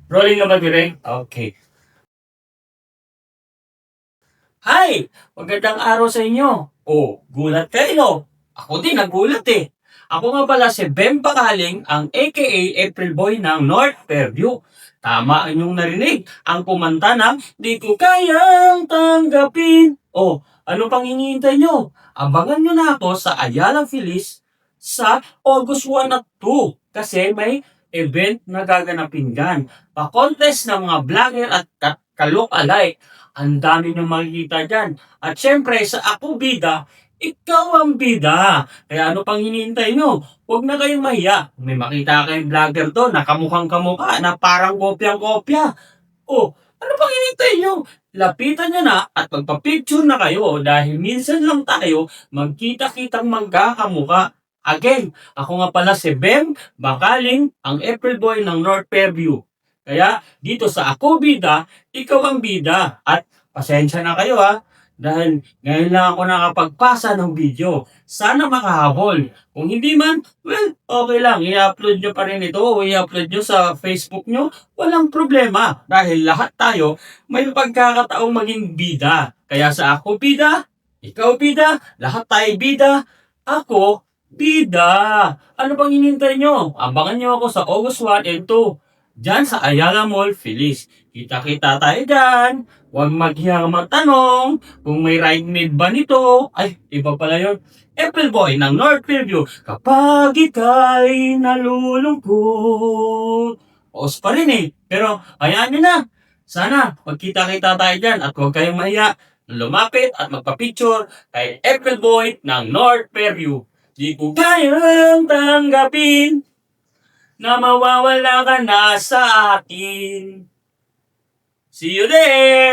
Rolling na ba direct? Okay. Hi! Magandang araw sa inyo. Oh, gulat kayo, no? Ako din, nagulat eh. Ako nga pala si Ben Bakaling, ang aka April Boy ng North Fairview. Tama ang inyong narinig, ang kumanta ng Di Ko Kayang Tanggapin. Oh, ano pang hinihintay nyo? Abangan nyo na ako sa Ayala Feliz sa August 1 at 2 kasi may event na gaganapin dyan. Pa-contest ng mga vlogger at kalok-alike. Ang dami niyong makikita dyan. At syempre, sa Ako Bida, ikaw ang bida. Kaya ano pang hinihintay nyo? Huwag na kayong mahiya. Kung may makita kayong vlogger doon na kamukhang kamukha na parang kopyang-kopya. Oh, ano pang hinihintay nyo? Lapitan nyo na at magpa-picture na kayo dahil minsan lang tayo magkita-kitang magkakamukha. Again, ako nga pala si Bem Bakaling, ang April Boy ng North Fairview. Kaya dito sa Ako Bida, ikaw ang bida. At pasensya na kayo ha, dahil ngayon lang ako nakapagpasa ng video. Sana makahabol. Kung hindi man, well, okay lang. I-upload nyo pa rin ito o i-upload nyo sa Facebook nyo. Walang problema. Dahil lahat tayo may pagkakataong maging bida. Kaya sa Ako Bida, ikaw bida, lahat tayo bida, ako bida. Ano bang hinintay nyo? Abangan nyo ako sa August 1 and 2. Diyan sa Ayala Mall, Feliz. Kita-kita tayo dyan. Huwag maghiyang magtanong kung may ride made ba nito. Ay, iba pala yun. Apple Boy ng North Fairview. Kapag ika'y nalulungkot. Pause pa rin eh. Pero, hayaan nyo na. Sana, magkita-kita tayo dyan at huwag kayong mahiya. Lumapit at magpa-picture kay Apple Boy ng North Fairview. Di ko kayang tanggapin na mawawala ka na sa akin. See you there!